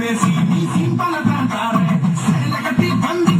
பேசி நீ சிம்பள தான் தாரே சேல கட்டி வந்து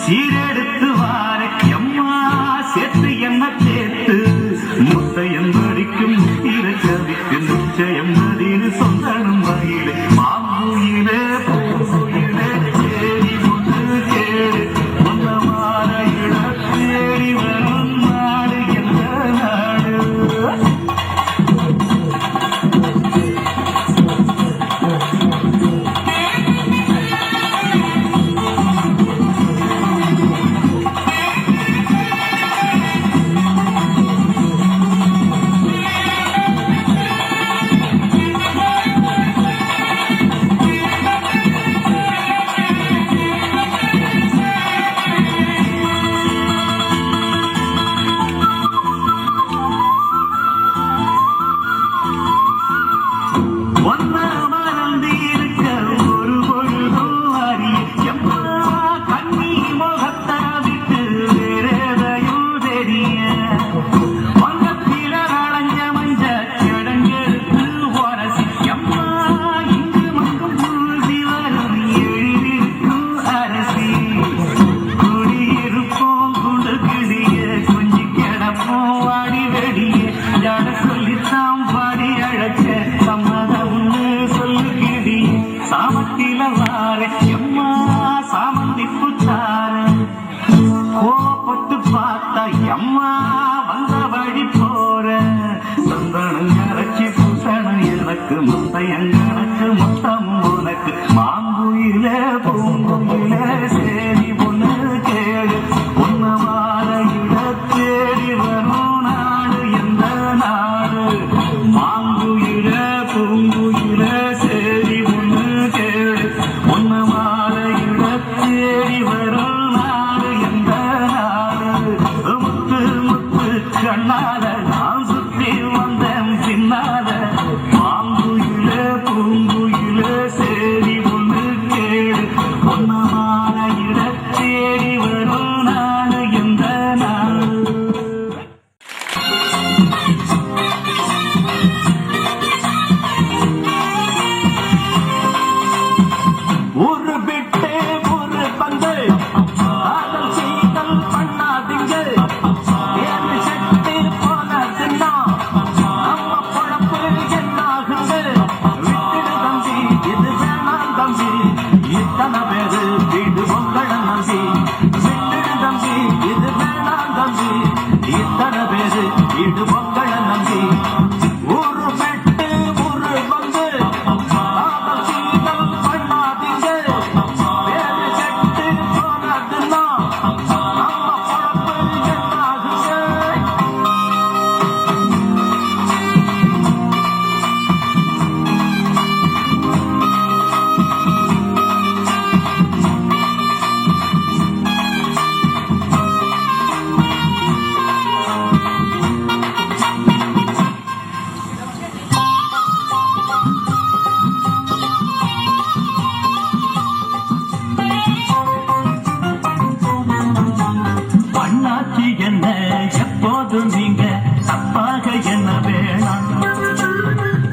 சீரெடுத்து வார எம்மா சேர்த்து என்ன சேர்த்து முத்தையன் படிக்கும் இரச்சவிக்கு நிச்சயம் நதினு சொந்தனும் வகையிலே மாங்குயிலே பூங்குயிலே சேரி ஒன்று சேரு சொந்தமான இட தேடி வரும் நாடு எந்த நாடு அம்மா வந்த வழி போற சந்தனம் இறச்சி பூசணும் எனக்கு முத்தையன் எனக்கு மொத்தம் உனக்கு மாங்குயில பூங்குயில சேரி பொண்ணு கேடு பொண்ணு மாற இட தேடி வரும் நாடு எந்த நாடு மாங்குயில பூங்குயில சேரி பொண்ணு கேடு பொண்ணு மாற இட தேடி வரும் நாடு எந்த நாடு கண்ணால நான் சுத்தி வந்தேன் பின்னால மாங்குயில பூங்குயில சேரி ஒண்ணு கேடு பொன்னமான இட தேடி வரும் நாடு எந்த நாடு ஒரு விட்டு ஒரு பந்து காதல் செய்தல் பண்ணாதீங்க இது பொங்கல நம்பி ஒரு பெட்டு ஒரு வந்து காதல் சீதல் பண்ணாதீங்க வேறு செட்டு போனதுன்னா நம்ம பொழப்பு என்னாகுங்க என்ன எப்போதும் நீங்க தப்பாக என்ன வேணாம்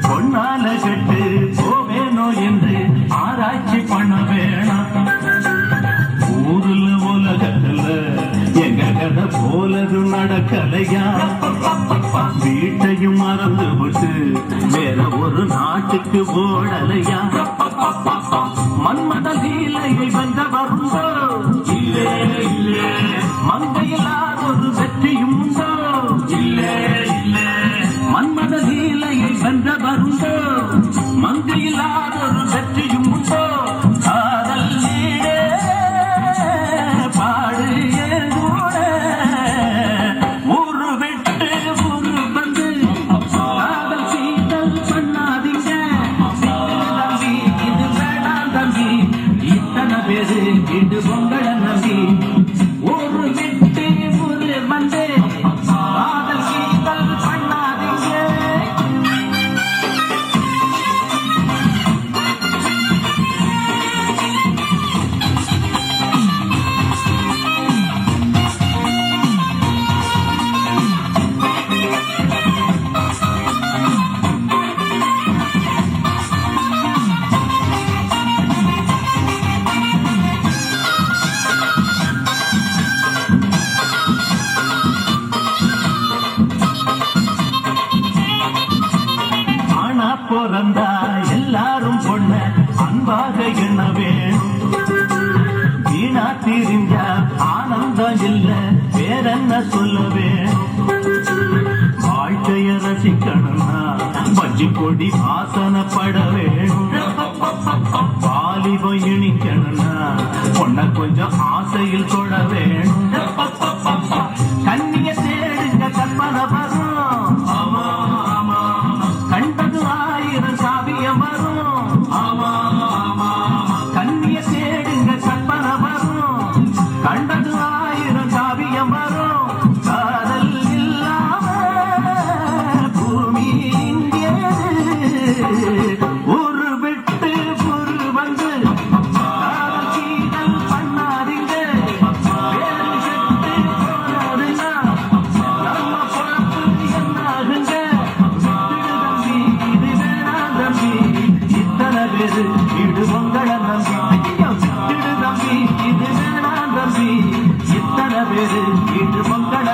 பொன்னால கட்டு போவேனோ என்று ஆராய்ச்சி பண்ண வேணாம் ஊருல உலகத்துல எங்க கதை போலது நடக்கலையா வீட்டையும் மறந்து விட்டு வேற ஒரு நாட்டுக்கு ஓடலையா மன்மத லீலையை வென்ற வரும்போ இல்லே இல்லே மங்கையில்லாத ஒரு வெற்றியும் உண்டோ இல்லே இல்லே மன்மத லீலையை வென்ற வரும்போ மங்கையில்லாத ஒரு வெற்றியும் உண்டோ காதல் நீடே பாடு கூட ஊரு விட்டு ஊரு வந்து காதல் சீதல் பண்ணாதீங்க தம்பி இது வேணாம் தம்பி இத்தனை பேரு இது சொல்ல வேணும். வாழ்க்கைய ரசிக்கணும்னா பஜ்ஜி கொடி வாசனைப்பட வேணும். வாலிபம் இனிக்கணும்னா பொண்ண கொஞ்சம் ஆசையில் தொட வேணும். கண்ணிய தேடுங்க கற்பனை வரும். ஆமா ஆமா கண்டது 1000 காவியம் வரும். ஆமா ஆமா கண்ணிய தேடுங்க கற்பனை வரும். கண்டது 1000 காவியம் வரும். காதல் இல்லாம பூமி ஊரு விட்டு ஊரு வந்து காதல் கீதல் பண்ணாதீங்க. வேறு செட்டு போனாருன்னா நம்ம பொழப்பு என்னாகுங்க. தம்பி இது வேணாம் தம்பி இத்தனை பேரு இடு பொங்கல நம்பி. திடு தம்பி இது வேணாம் தம்பி இத்தனை பேரு இடு பொங்கல